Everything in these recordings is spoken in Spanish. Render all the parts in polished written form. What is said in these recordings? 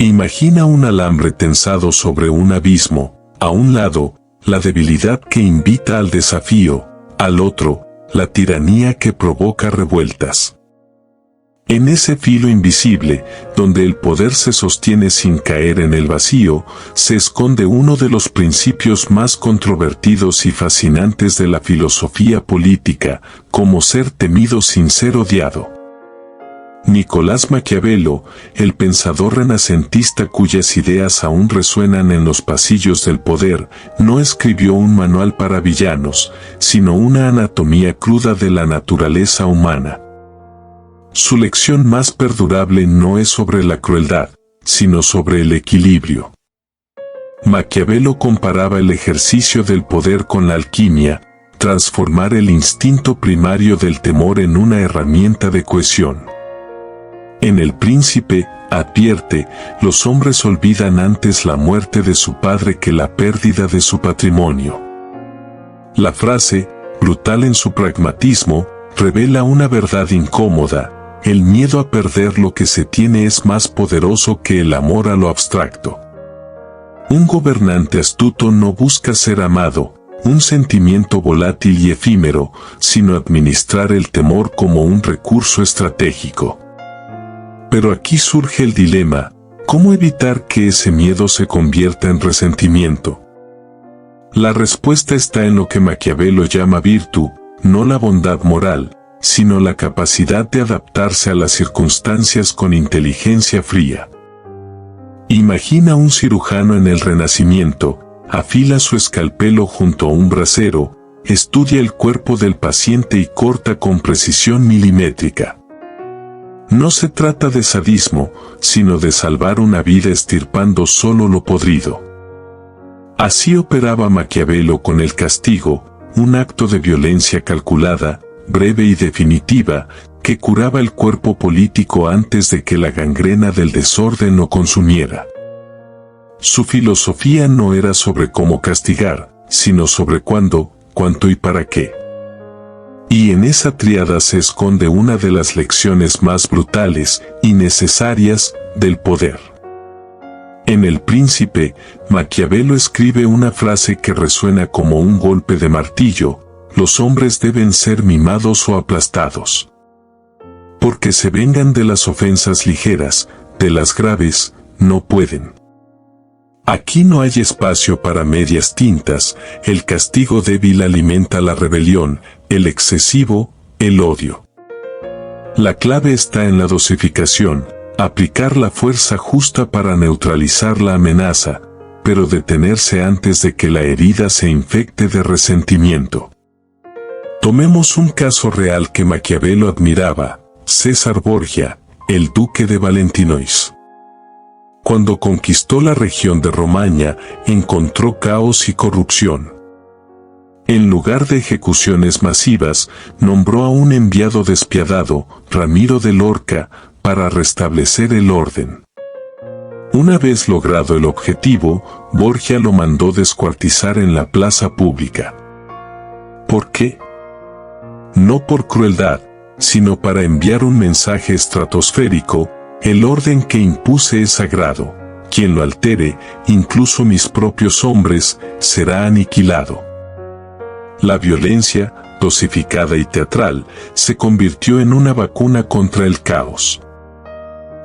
Imagina un alambre tensado sobre un abismo, a un lado, la debilidad que invita al desafío, al otro, la tiranía que provoca revueltas. En ese filo invisible, donde el poder se sostiene sin caer en el vacío, se esconde uno de los principios más controvertidos y fascinantes de la filosofía política, como ser temido sin ser odiado. Nicolás Maquiavelo, el pensador renacentista cuyas ideas aún resuenan en los pasillos del poder, no escribió un manual para villanos, sino una anatomía cruda de la naturaleza humana. Su lección más perdurable no es sobre la crueldad, sino sobre el equilibrio. Maquiavelo comparaba el ejercicio del poder con la alquimia, transformar el instinto primario del temor en una herramienta de cohesión. En El Príncipe, advierte, los hombres olvidan antes la muerte de su padre que la pérdida de su patrimonio. La frase, brutal en su pragmatismo, revela una verdad incómoda. El miedo a perder lo que se tiene es más poderoso que el amor a lo abstracto. Un gobernante astuto no busca ser amado, un sentimiento volátil y efímero, sino administrar el temor como un recurso estratégico. Pero aquí surge el dilema: ¿cómo evitar que ese miedo se convierta en resentimiento? La respuesta está en lo que Maquiavelo llama virtud, no la bondad moral, sino la capacidad de adaptarse a las circunstancias con inteligencia fría. Imagina un cirujano en el Renacimiento, afila su escalpelo junto a un brasero, estudia el cuerpo del paciente y corta con precisión milimétrica. No se trata de sadismo, sino de salvar una vida estirpando solo lo podrido. Así operaba Maquiavelo con el castigo, un acto de violencia calculada, breve y definitiva, que curaba el cuerpo político antes de que la gangrena del desorden lo consumiera. Su filosofía no era sobre cómo castigar, sino sobre cuándo, cuánto y para qué. Y en esa tríada se esconde una de las lecciones más brutales y necesarias del poder. En El Príncipe, Maquiavelo escribe una frase que resuena como un golpe de martillo: los hombres deben ser mimados o aplastados. Porque se vengan de las ofensas ligeras, de las graves, no pueden. Aquí no hay espacio para medias tintas, el castigo débil alimenta la rebelión, el excesivo, el odio. La clave está en la dosificación, aplicar la fuerza justa para neutralizar la amenaza, pero detenerse antes de que la herida se infecte de resentimiento. Tomemos un caso real que Maquiavelo admiraba: César Borgia, el duque de Valentinois. Cuando conquistó la región de Romaña, encontró caos y corrupción. En lugar de ejecuciones masivas, nombró a un enviado despiadado, Ramiro de Lorca, para restablecer el orden. Una vez logrado el objetivo, Borgia lo mandó descuartizar en la plaza pública. ¿Por qué? No por crueldad, sino para enviar un mensaje estratosférico: el orden que impuse es sagrado, quien lo altere, incluso mis propios hombres, será aniquilado. La violencia, dosificada y teatral, se convirtió en una vacuna contra el caos.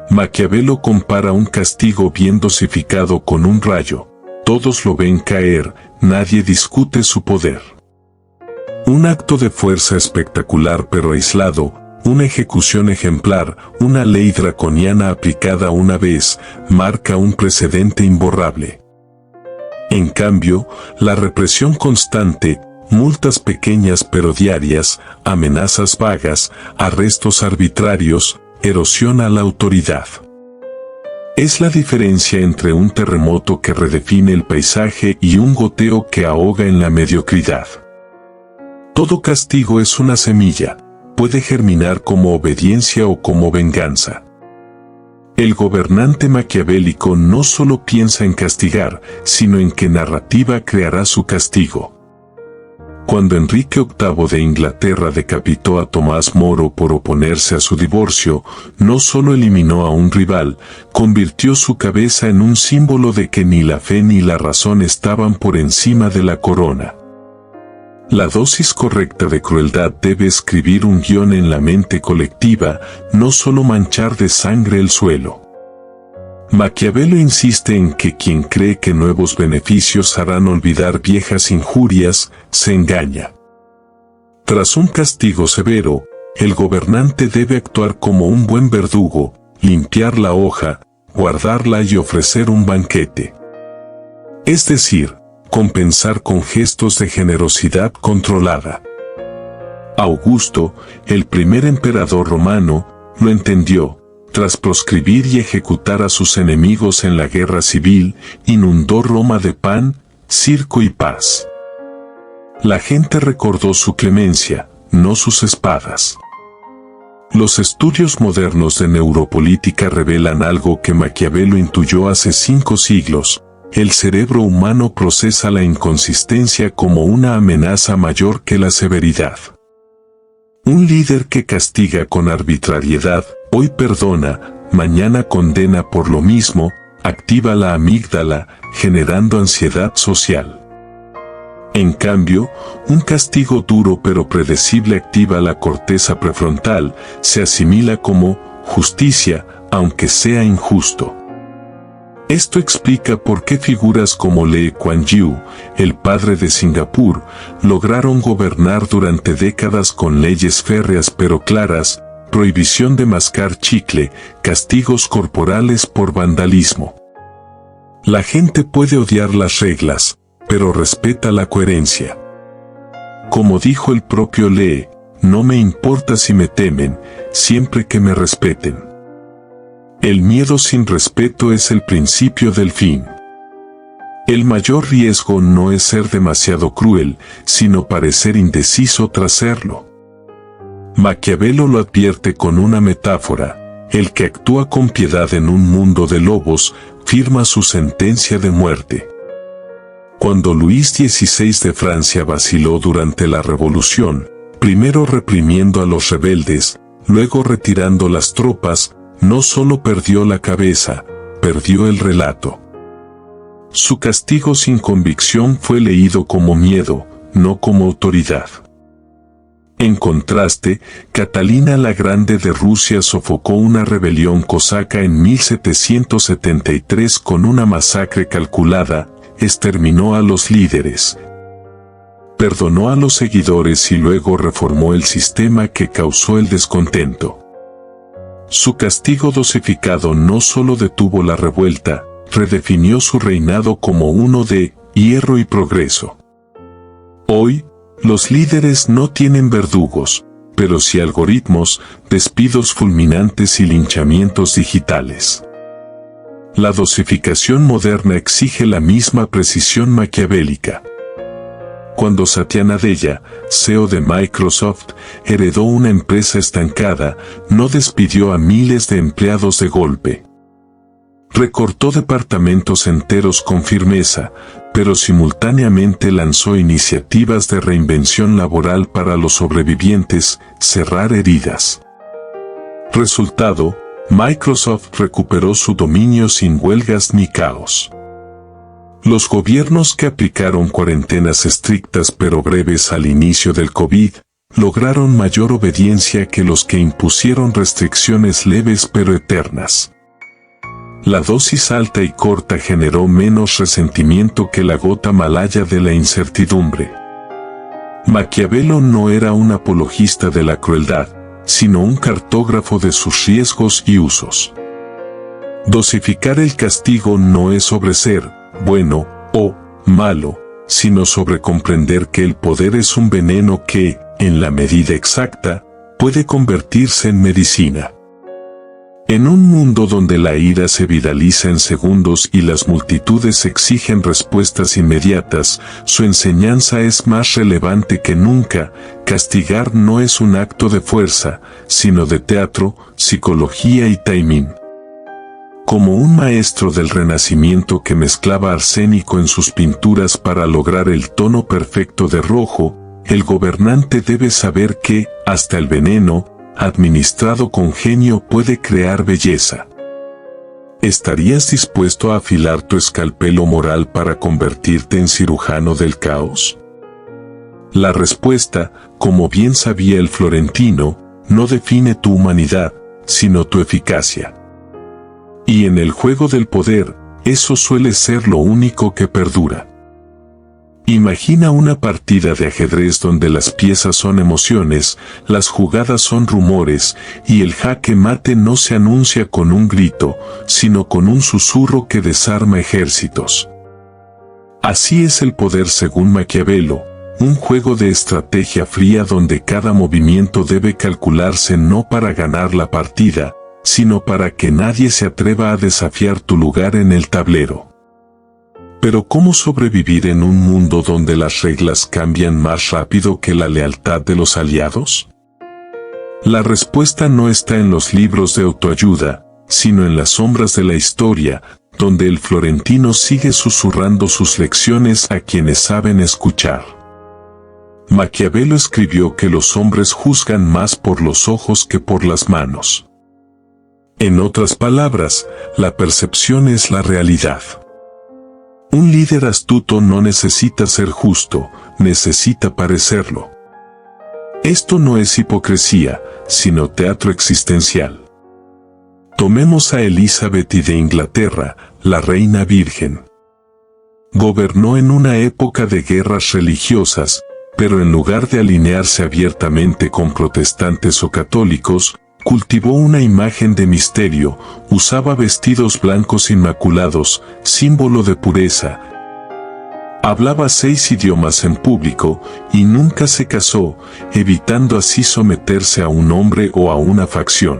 Maquiavelo compara un castigo bien dosificado con un rayo: todos lo ven caer, nadie discute su poder. Un acto de fuerza espectacular pero aislado, una ejecución ejemplar, una ley draconiana aplicada una vez, marca un precedente imborrable. En cambio, la represión constante, multas pequeñas pero diarias, amenazas vagas, arrestos arbitrarios, erosiona la autoridad. Es la diferencia entre un terremoto que redefine el paisaje y un goteo que ahoga en la mediocridad. Todo castigo es una semilla, puede germinar como obediencia o como venganza. El gobernante maquiavélico no solo piensa en castigar, sino en qué narrativa creará su castigo. Cuando Enrique VIII de Inglaterra decapitó a Tomás Moro por oponerse a su divorcio, no solo eliminó a un rival, convirtió su cabeza en un símbolo de que ni la fe ni la razón estaban por encima de la corona. La dosis correcta de crueldad debe escribir un guión en la mente colectiva, no solo manchar de sangre el suelo. Maquiavelo insiste en que quien cree que nuevos beneficios harán olvidar viejas injurias, se engaña. Tras un castigo severo, el gobernante debe actuar como un buen verdugo, limpiar la hoja, guardarla y ofrecer un banquete. Es decir, compensar con gestos de generosidad controlada. Augusto, el primer emperador romano, lo entendió. Tras proscribir y ejecutar a sus enemigos en la guerra civil, inundó Roma de pan, circo y paz. La gente recordó su clemencia, no sus espadas. Los estudios modernos de neuropolítica revelan algo que Maquiavelo intuyó hace 5 siglos. El cerebro humano procesa la inconsistencia como una amenaza mayor que la severidad. Un líder que castiga con arbitrariedad, hoy perdona, mañana condena por lo mismo, activa la amígdala, generando ansiedad social. En cambio, un castigo duro pero predecible activa la corteza prefrontal, se asimila como justicia, aunque sea injusto. Esto explica por qué figuras como Lee Kuan Yew, el padre de Singapur, lograron gobernar durante décadas con leyes férreas pero claras, prohibición de mascar chicle, castigos corporales por vandalismo. La gente puede odiar las reglas, pero respeta la coherencia. Como dijo el propio Lee, no me importa si me temen, siempre que me respeten. El miedo sin respeto es el principio del fin. El mayor riesgo no es ser demasiado cruel, sino parecer indeciso tras serlo. Maquiavelo lo advierte con una metáfora: el que actúa con piedad en un mundo de lobos, firma su sentencia de muerte. Cuando Luis XVI de Francia vaciló durante la Revolución, primero reprimiendo a los rebeldes, luego retirando las tropas, no solo perdió la cabeza, perdió el relato. Su castigo sin convicción fue leído como miedo, no como autoridad. En contraste, Catalina la Grande de Rusia sofocó una rebelión cosaca en 1773 con una masacre calculada, exterminó a los líderes. Perdonó a los seguidores y luego reformó el sistema que causó el descontento. Su castigo dosificado no solo detuvo la revuelta, redefinió su reinado como uno de hierro y progreso. Hoy, los líderes no tienen verdugos, pero sí algoritmos, despidos fulminantes y linchamientos digitales. La dosificación moderna exige la misma precisión maquiavélica. Cuando Satya Nadella, CEO de Microsoft, heredó una empresa estancada, no despidió a miles de empleados de golpe. Recortó departamentos enteros con firmeza, pero simultáneamente lanzó iniciativas de reinvención laboral para los sobrevivientes, cerrar heridas. Resultado, Microsoft recuperó su dominio sin huelgas ni caos. Los gobiernos que aplicaron cuarentenas estrictas pero breves al inicio del COVID, lograron mayor obediencia que los que impusieron restricciones leves pero eternas. La dosis alta y corta generó menos resentimiento que la gota malaya de la incertidumbre. Maquiavelo no era un apologista de la crueldad, sino un cartógrafo de sus riesgos y usos. Dosificar el castigo no es sobre ser bueno o malo, sino sobre comprender que el poder es un veneno que, en la medida exacta, puede convertirse en medicina. En un mundo donde la ira se viraliza en segundos y las multitudes exigen respuestas inmediatas, su enseñanza es más relevante que nunca. Castigar no es un acto de fuerza, sino de teatro, psicología y timing. Como un maestro del Renacimiento que mezclaba arsénico en sus pinturas para lograr el tono perfecto de rojo, el gobernante debe saber que, hasta el veneno, administrado con genio, puede crear belleza. ¿Estarías dispuesto a afilar tu escalpelo moral para convertirte en cirujano del caos? La respuesta, como bien sabía el florentino, no define tu humanidad, sino tu eficacia. Y en el juego del poder, eso suele ser lo único que perdura. Imagina una partida de ajedrez donde las piezas son emociones, las jugadas son rumores, y el jaque mate no se anuncia con un grito, sino con un susurro que desarma ejércitos. Así es el poder según Maquiavelo, un juego de estrategia fría donde cada movimiento debe calcularse no para ganar la partida, sino para que nadie se atreva a desafiar tu lugar en el tablero. Pero ¿cómo sobrevivir en un mundo donde las reglas cambian más rápido que la lealtad de los aliados? La respuesta no está en los libros de autoayuda, sino en las sombras de la historia, donde el florentino sigue susurrando sus lecciones a quienes saben escuchar. Maquiavelo escribió que los hombres juzgan más por los ojos que por las manos. En otras palabras, la percepción es la realidad. Un líder astuto no necesita ser justo, necesita parecerlo. Esto no es hipocresía, sino teatro existencial. Tomemos a Elizabeth I de Inglaterra, la reina virgen. Gobernó en una época de guerras religiosas, pero en lugar de alinearse abiertamente con protestantes o católicos, cultivó una imagen de misterio, usaba vestidos blancos inmaculados, símbolo de pureza. Hablaba 6 idiomas en público y nunca se casó, evitando así someterse a un hombre o a una facción.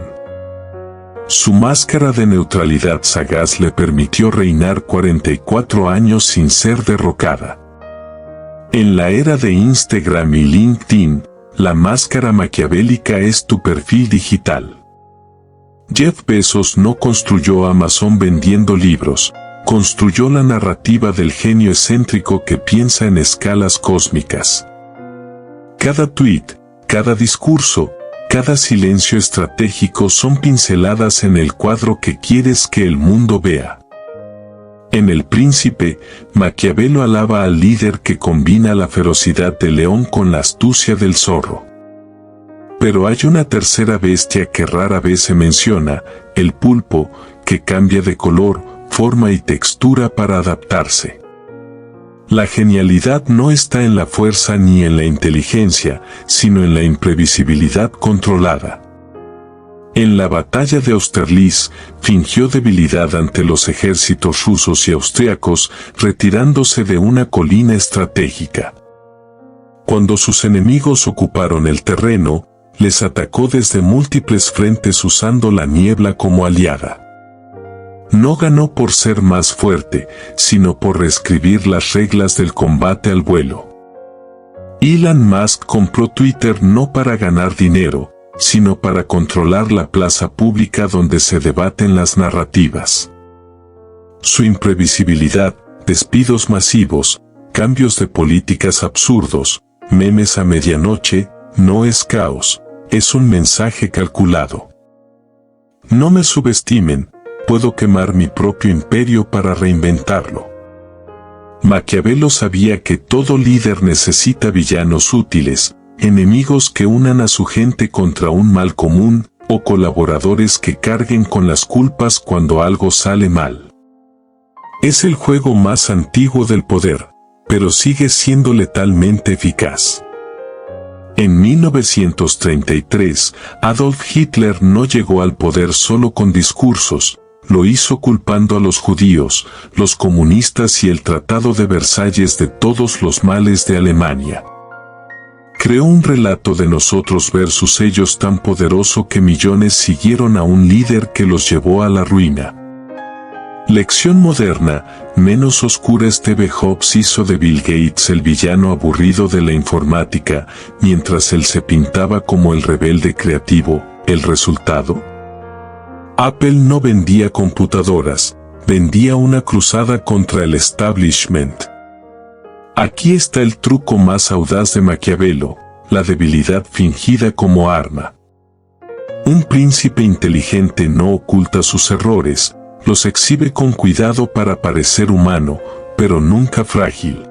Su máscara de neutralidad sagaz le permitió reinar 44 años sin ser derrocada. En la era de Instagram y LinkedIn, la máscara maquiavélica es tu perfil digital. Jeff Bezos no construyó Amazon vendiendo libros, construyó la narrativa del genio excéntrico que piensa en escalas cósmicas. Cada tweet, cada discurso, cada silencio estratégico son pinceladas en el cuadro que quieres que el mundo vea. En El Príncipe, Maquiavelo alaba al líder que combina la ferocidad del león con la astucia del zorro. Pero hay una tercera bestia que rara vez se menciona, el pulpo, que cambia de color, forma y textura para adaptarse. La genialidad no está en la fuerza ni en la inteligencia, sino en la imprevisibilidad controlada. En la batalla de Austerlitz, fingió debilidad ante los ejércitos rusos y austriacos, retirándose de una colina estratégica. Cuando sus enemigos ocuparon el terreno, les atacó desde múltiples frentes usando la niebla como aliada. No ganó por ser más fuerte, sino por reescribir las reglas del combate al vuelo. Elon Musk compró Twitter no para ganar dinero, sino para controlar la plaza pública donde se debaten las narrativas. Su imprevisibilidad, despidos masivos, cambios de políticas absurdos, memes a medianoche, no es caos, es un mensaje calculado. No me subestimen, puedo quemar mi propio imperio para reinventarlo. Maquiavelo sabía que todo líder necesita villanos útiles, enemigos que unan a su gente contra un mal común, o colaboradores que carguen con las culpas cuando algo sale mal. Es el juego más antiguo del poder, pero sigue siendo letalmente eficaz. En 1933, Adolf Hitler no llegó al poder solo con discursos, lo hizo culpando a los judíos, los comunistas y el Tratado de Versalles de todos los males de Alemania. Creó un relato de nosotros versus ellos tan poderoso que millones siguieron a un líder que los llevó a la ruina. Lección moderna, menos oscura. Steve Jobs hizo de Bill Gates el villano aburrido de la informática, mientras él se pintaba como el rebelde creativo. ¿El resultado? Apple no vendía computadoras, vendía una cruzada contra el establishment. Aquí está el truco más audaz de Maquiavelo, la debilidad fingida como arma. Un príncipe inteligente no oculta sus errores, los exhibe con cuidado para parecer humano, pero nunca frágil.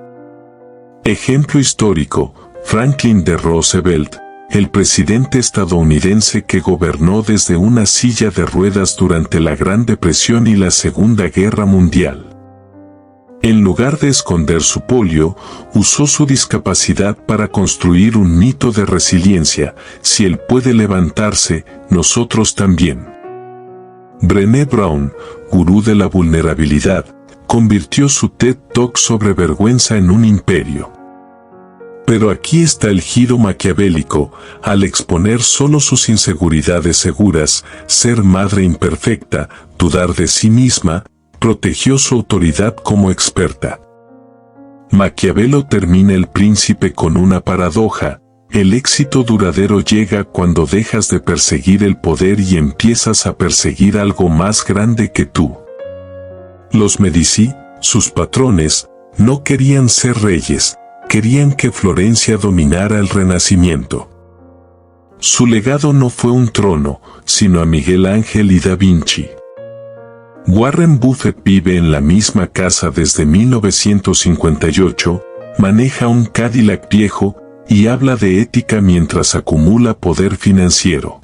Ejemplo histórico, Franklin D. Roosevelt, el presidente estadounidense que gobernó desde una silla de ruedas durante la Gran Depresión y la Segunda Guerra Mundial. En lugar de esconder su polio, usó su discapacidad para construir un mito de resiliencia: si él puede levantarse, nosotros también. Brené Brown, gurú de la vulnerabilidad, convirtió su TED Talk sobre vergüenza en un imperio. Pero aquí está el giro maquiavélico: al exponer solo sus inseguridades seguras, ser madre imperfecta, dudar de sí misma, protegió su autoridad como experta. Maquiavelo termina El Príncipe con una paradoja: el éxito duradero llega cuando dejas de perseguir el poder y empiezas a perseguir algo más grande que tú. Los Medici, sus patrones, no querían ser reyes, querían que Florencia dominara el Renacimiento. Su legado no fue un trono, sino a Miguel Ángel y Da Vinci. Warren Buffett vive en la misma casa desde 1958, maneja un Cadillac viejo y habla de ética mientras acumula poder financiero.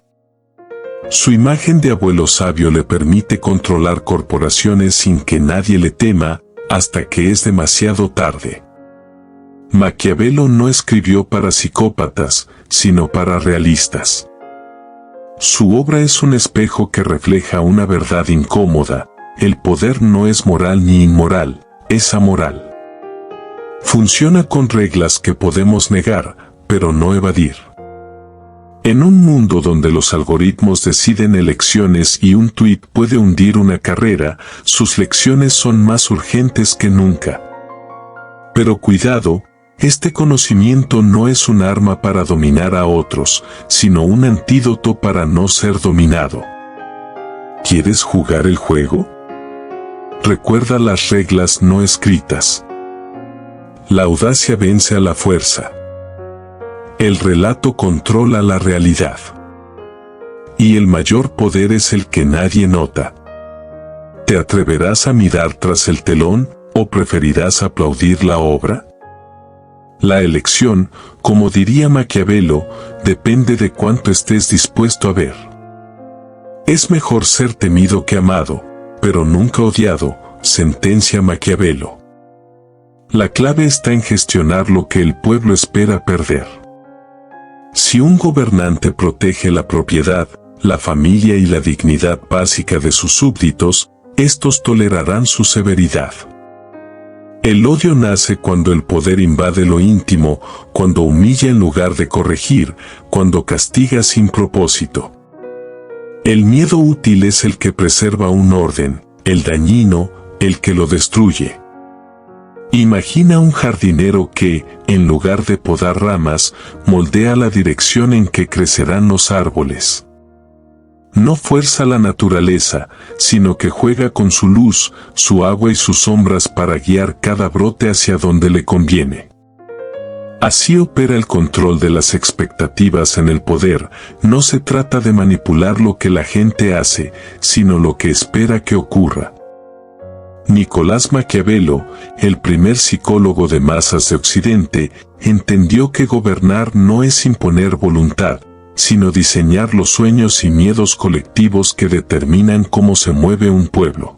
Su imagen de abuelo sabio le permite controlar corporaciones sin que nadie le tema, hasta que es demasiado tarde. Maquiavelo no escribió para psicópatas, sino para realistas. Su obra es un espejo que refleja una verdad incómoda: el poder no es moral ni inmoral, es amoral. Funciona con reglas que podemos negar, pero no evadir. En un mundo donde los algoritmos deciden elecciones y un tuit puede hundir una carrera, sus lecciones son más urgentes que nunca. Pero cuidado, este conocimiento no es un arma para dominar a otros, sino un antídoto para no ser dominado. ¿Quieres jugar el juego? Recuerda las reglas no escritas. La audacia vence a la fuerza. El relato controla la realidad. Y el mayor poder es el que nadie nota. ¿Te atreverás a mirar tras el telón, o preferirás aplaudir la obra? La elección, como diría Maquiavelo, depende de cuánto estés dispuesto a ver. Es mejor ser temido que amado, pero nunca odiado, sentencia Maquiavelo. La clave está en gestionar lo que el pueblo espera perder. Si un gobernante protege la propiedad, la familia y la dignidad básica de sus súbditos, estos tolerarán su severidad. El odio nace cuando el poder invade lo íntimo, cuando humilla en lugar de corregir, cuando castiga sin propósito. El miedo útil es el que preserva un orden, el dañino, el que lo destruye. Imagina un jardinero que, en lugar de podar ramas, moldea la dirección en que crecerán los árboles. No fuerza la naturaleza, sino que juega con su luz, su agua y sus sombras para guiar cada brote hacia donde le conviene. Así opera el control de las expectativas en el poder. No se trata de manipular lo que la gente hace, sino lo que espera que ocurra. Nicolás Maquiavelo, el primer psicólogo de masas de Occidente, entendió que gobernar no es imponer voluntad, sino diseñar los sueños y miedos colectivos que determinan cómo se mueve un pueblo.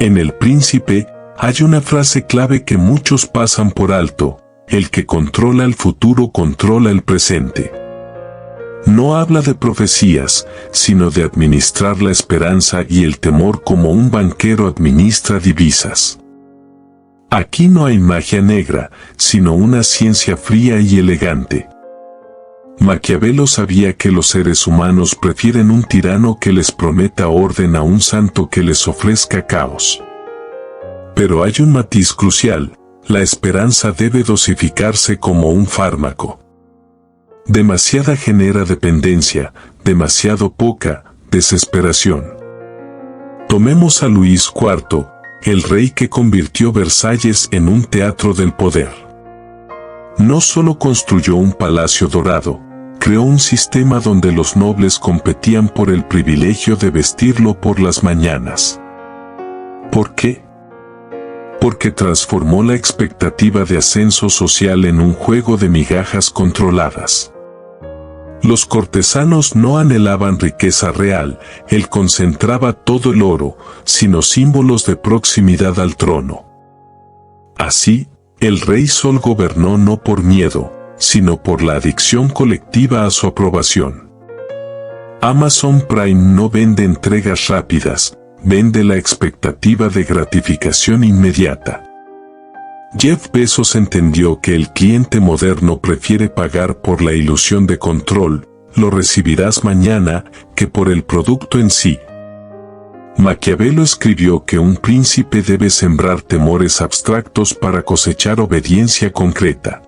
En El Príncipe, hay una frase clave que muchos pasan por alto: el que controla el futuro controla el presente. No habla de profecías, sino de administrar la esperanza y el temor como un banquero administra divisas. Aquí no hay magia negra, sino una ciencia fría y elegante. Maquiavelo sabía que los seres humanos prefieren un tirano que les prometa orden a un santo que les ofrezca caos. Pero hay un matiz crucial: la esperanza debe dosificarse como un fármaco. Demasiada genera dependencia, demasiado poca, desesperación. Tomemos a Luis IV, el rey que convirtió Versalles en un teatro del poder. No solo construyó un palacio dorado, creó un sistema donde los nobles competían por el privilegio de vestirlo por las mañanas. ¿Por qué? Porque transformó la expectativa de ascenso social en un juego de migajas controladas. Los cortesanos no anhelaban riqueza real, él concentraba todo el oro, sino símbolos de proximidad al trono. Así, el rey Sol gobernó no por miedo, sino por la adicción colectiva a su aprobación. Amazon Prime no vende entregas rápidas, vende la expectativa de gratificación inmediata. Jeff Bezos entendió que el cliente moderno prefiere pagar por la ilusión de control, lo recibirás mañana, que por el producto en sí. Maquiavelo escribió que un príncipe debe sembrar temores abstractos para cosechar obediencia concreta.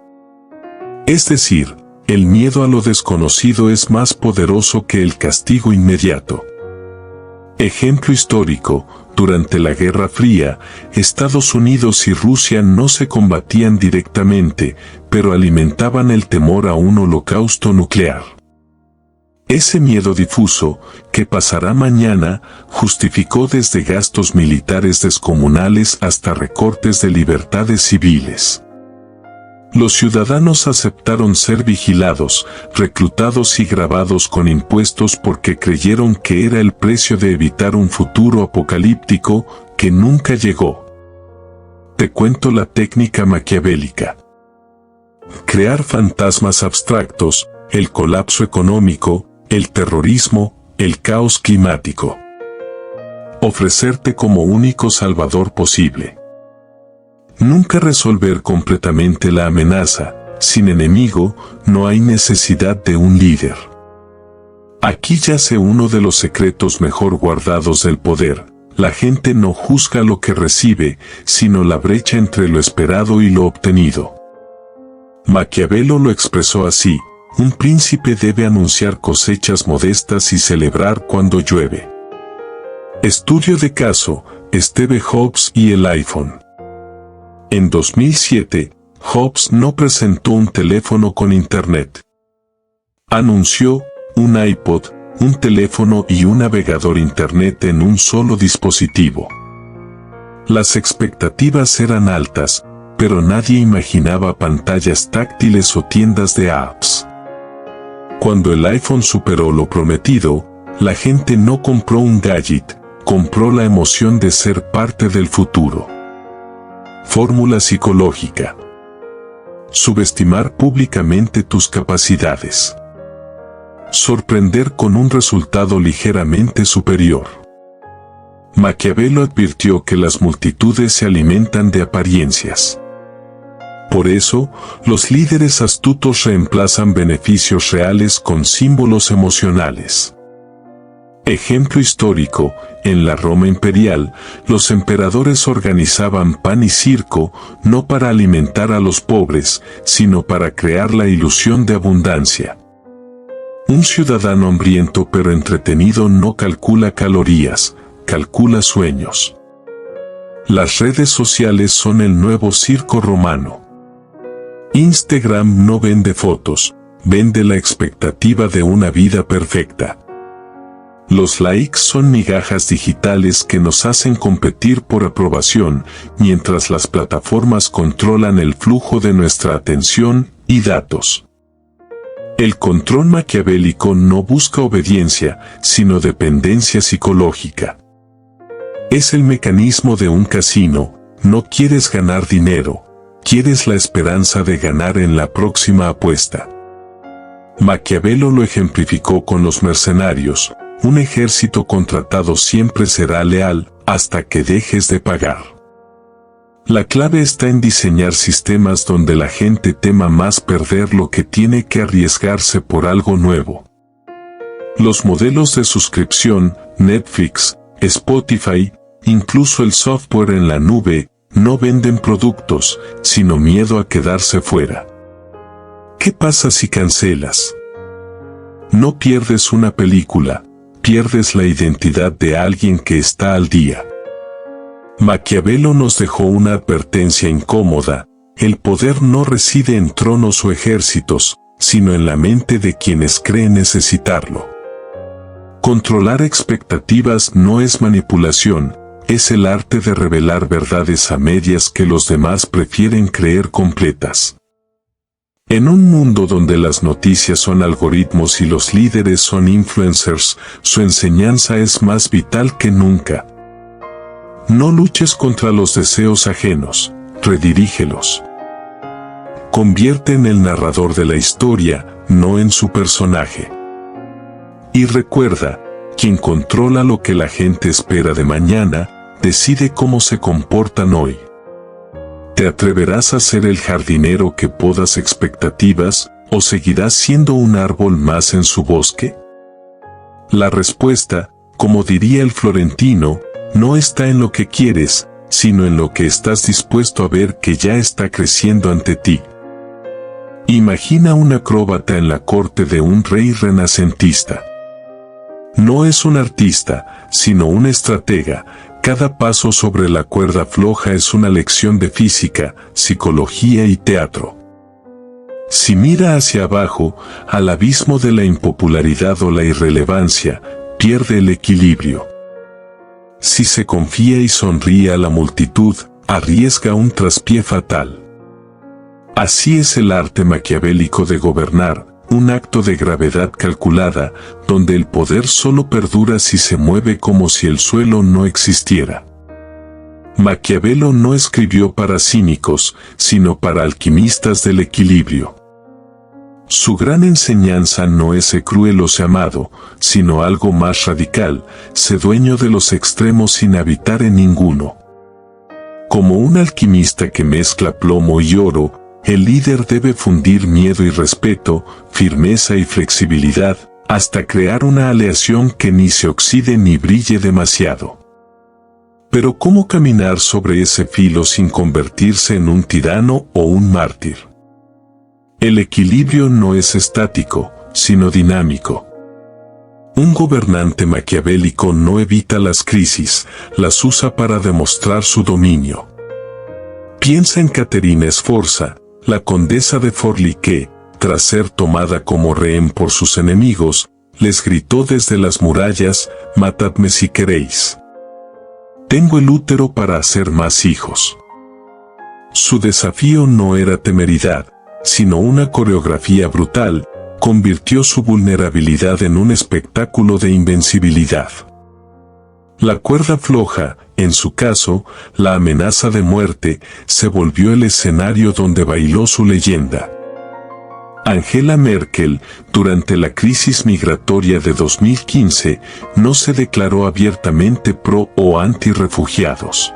Es decir, el miedo a lo desconocido es más poderoso que el castigo inmediato. Ejemplo histórico, durante la Guerra Fría, Estados Unidos y Rusia no se combatían directamente, pero alimentaban el temor a un holocausto nuclear. Ese miedo difuso, que pasará mañana, justificó desde gastos militares descomunales hasta recortes de libertades civiles. Los ciudadanos aceptaron ser vigilados, reclutados y grabados con impuestos porque creyeron que era el precio de evitar un futuro apocalíptico que nunca llegó. Te cuento la técnica maquiavélica. Crear fantasmas abstractos, el colapso económico, el terrorismo, el caos climático. Ofrecerte como único salvador posible. Nunca resolver completamente la amenaza. Sin enemigo, no hay necesidad de un líder. Aquí yace uno de los secretos mejor guardados del poder. La gente no juzga lo que recibe, sino la brecha entre lo esperado y lo obtenido. Maquiavelo lo expresó así: un príncipe debe anunciar cosechas modestas y celebrar cuando llueve. Estudio de caso, Steve Jobs y el iPhone. En 2007, Jobs no presentó un teléfono con internet. Anunció un iPod, un teléfono y un navegador internet en un solo dispositivo. Las expectativas eran altas, pero nadie imaginaba pantallas táctiles o tiendas de apps. Cuando el iPhone superó lo prometido, la gente no compró un gadget, compró la emoción de ser parte del futuro. Fórmula psicológica. Subestimar públicamente tus capacidades. Sorprender con un resultado ligeramente superior. Maquiavelo advirtió que las multitudes se alimentan de apariencias. Por eso, los líderes astutos reemplazan beneficios reales con símbolos emocionales. Ejemplo histórico, en la Roma imperial, los emperadores organizaban pan y circo, no para alimentar a los pobres, sino para crear la ilusión de abundancia. Un ciudadano hambriento pero entretenido no calcula calorías, calcula sueños. Las redes sociales son el nuevo circo romano. Instagram no vende fotos, vende la expectativa de una vida perfecta. Los likes son migajas digitales que nos hacen competir por aprobación, mientras las plataformas controlan el flujo de nuestra atención y datos. El control maquiavélico no busca obediencia, sino dependencia psicológica. Es el mecanismo de un casino: no quieres ganar dinero, quieres la esperanza de ganar en la próxima apuesta. Maquiavelo lo ejemplificó con los mercenarios: un ejército contratado siempre será leal, hasta que dejes de pagar. La clave está en diseñar sistemas donde la gente tema más perder lo que tiene que arriesgarse por algo nuevo. Los modelos de suscripción, Netflix, Spotify, incluso el software en la nube, no venden productos, sino miedo a quedarse fuera. ¿Qué pasa si cancelas? No pierdes una película, pierdes la identidad de alguien que está al día. Maquiavelo nos dejó una advertencia incómoda: el poder no reside en tronos o ejércitos, sino en la mente de quienes creen necesitarlo. Controlar expectativas no es manipulación, es el arte de revelar verdades a medias que los demás prefieren creer completas. En un mundo donde las noticias son algoritmos y los líderes son influencers, su enseñanza es más vital que nunca. No luches contra los deseos ajenos, redirígelos. Convierte en el narrador de la historia, no en su personaje. Y recuerda, quien controla lo que la gente espera de mañana, decide cómo se comportan hoy. ¿Te atreverás a ser el jardinero que podas expectativas, o seguirás siendo un árbol más en su bosque? La respuesta, como diría el florentino, no está en lo que quieres, sino en lo que estás dispuesto a ver que ya está creciendo ante ti. Imagina un acróbata en la corte de un rey renacentista. No es un artista, sino un estratega. Cada paso sobre la cuerda floja es una lección de física, psicología y teatro. Si mira hacia abajo, al abismo de la impopularidad o la irrelevancia, pierde el equilibrio. Si se confía y sonríe a la multitud, arriesga un traspié fatal. Así es el arte maquiavélico de gobernar, un acto de gravedad calculada, donde el poder solo perdura si se mueve como si el suelo no existiera. Maquiavelo no escribió para cínicos, sino para alquimistas del equilibrio. Su gran enseñanza no es sé cruel o sé amado, sino algo más radical: sé dueño de los extremos sin habitar en ninguno. Como un alquimista que mezcla plomo y oro, el líder debe fundir miedo y respeto, firmeza y flexibilidad, hasta crear una aleación que ni se oxide ni brille demasiado. Pero ¿cómo caminar sobre ese filo sin convertirse en un tirano o un mártir? El equilibrio no es estático, sino dinámico. Un gobernante maquiavélico no evita las crisis, las usa para demostrar su dominio. Piensa en Caterina Sforza, la condesa de Forlì que, tras ser tomada como rehén por sus enemigos, les gritó desde las murallas: «Matadme si queréis. Tengo el útero para hacer más hijos». Su desafío no era temeridad, sino una coreografía brutal. Convirtió su vulnerabilidad en un espectáculo de invencibilidad. La cuerda floja, en su caso, la amenaza de muerte, se volvió el escenario donde bailó su leyenda. Angela Merkel, durante la crisis migratoria de 2015, no se declaró abiertamente pro o anti-refugiados.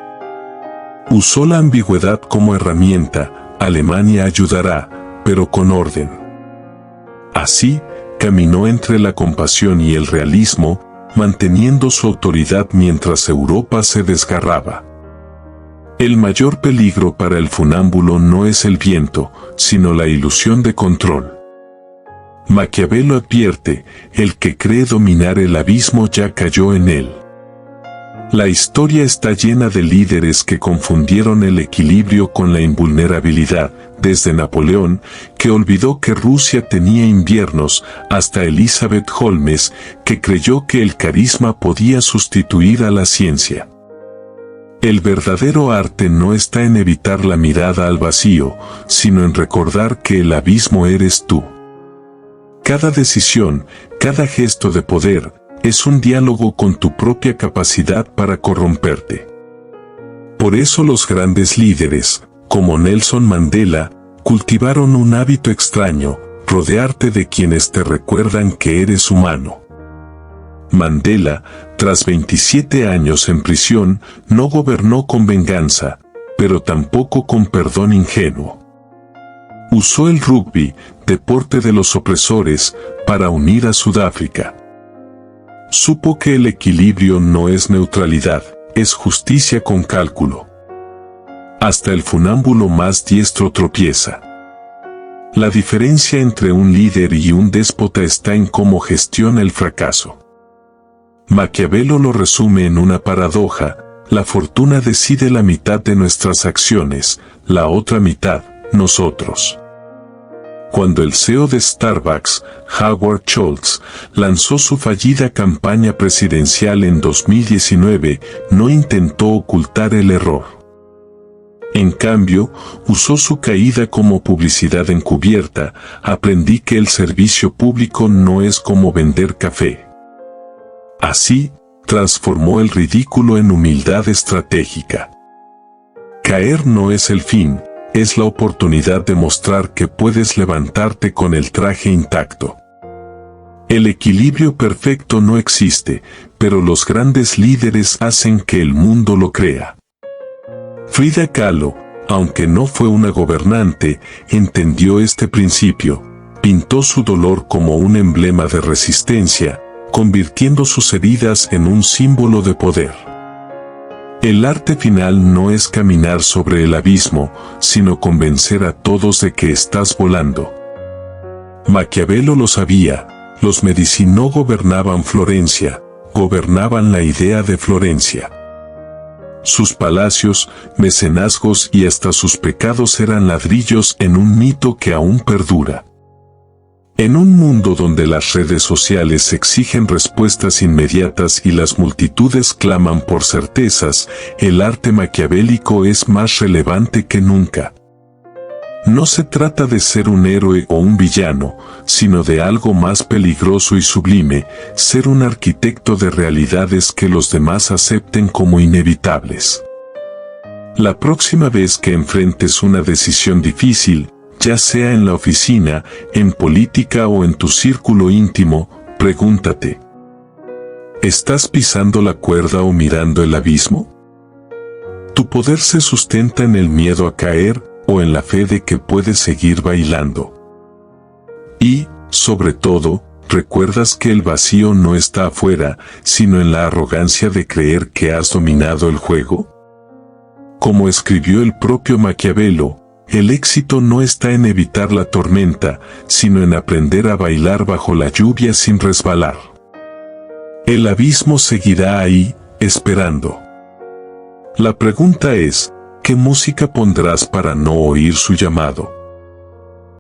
Usó la ambigüedad como herramienta: Alemania ayudará, pero con orden. Así, caminó entre la compasión y el realismo, manteniendo su autoridad mientras Europa se desgarraba. El mayor peligro para el funámbulo no es el viento, sino la ilusión de control. Maquiavelo advierte: el que cree dominar el abismo ya cayó en él. La historia está llena de líderes que confundieron el equilibrio con la invulnerabilidad, desde Napoleón, que olvidó que Rusia tenía inviernos, hasta Elizabeth Holmes, que creyó que el carisma podía sustituir a la ciencia. El verdadero arte no está en evitar la mirada al vacío, sino en recordar que el abismo eres tú. Cada decisión, cada gesto de poder, es un diálogo con tu propia capacidad para corromperte. Por eso los grandes líderes, como Nelson Mandela, cultivaron un hábito extraño: rodearte de quienes te recuerdan que eres humano. Mandela, tras 27 años en prisión, no gobernó con venganza, pero tampoco con perdón ingenuo. Usó el rugby, deporte de los opresores, para unir a Sudáfrica. Supo que el equilibrio no es neutralidad, es justicia con cálculo. Hasta el funámbulo más diestro tropieza. La diferencia entre un líder y un déspota está en cómo gestiona el fracaso. Maquiavelo lo resume en una paradoja: La fortuna decide la mitad de nuestras acciones, la otra mitad, nosotros. Cuando el CEO de Starbucks, Howard Schultz, lanzó su fallida campaña presidencial en 2019, no intentó ocultar el error. En cambio, usó su caída como publicidad encubierta. Aprendí que el servicio público no es como vender café. Así, transformó el ridículo en humildad estratégica. Caer no es el fin, es la oportunidad de mostrar que puedes levantarte con el traje intacto. El equilibrio perfecto no existe, pero los grandes líderes hacen que el mundo lo crea. Frida Kahlo, aunque no fue una gobernante, entendió este principio, pintó su dolor como un emblema de resistencia, convirtiendo sus heridas en un símbolo de poder. El arte final no es caminar sobre el abismo, sino convencer a todos de que estás volando. Maquiavelo lo sabía, los Medici no gobernaban Florencia, gobernaban la idea de Florencia. Sus palacios, mecenazgos y hasta sus pecados eran ladrillos en un mito que aún perdura. En un mundo donde las redes sociales exigen respuestas inmediatas y las multitudes claman por certezas, el arte maquiavélico es más relevante que nunca. No se trata de ser un héroe o un villano, sino de algo más peligroso y sublime, ser un arquitecto de realidades que los demás acepten como inevitables. La próxima vez que enfrentes una decisión difícil, ya sea en la oficina, en política o en tu círculo íntimo, pregúntate: ¿estás pisando la cuerda o mirando el abismo? ¿Tu poder se sustenta en el miedo a caer o en la fe de que puedes seguir bailando? Y, sobre todo, ¿recuerdas que el vacío no está afuera, sino en la arrogancia de creer que has dominado el juego? Como escribió el propio Maquiavelo, el éxito no está en evitar la tormenta, sino en aprender a bailar bajo la lluvia sin resbalar. El abismo seguirá ahí, esperando. La pregunta es, ¿qué música pondrás para no oír su llamado?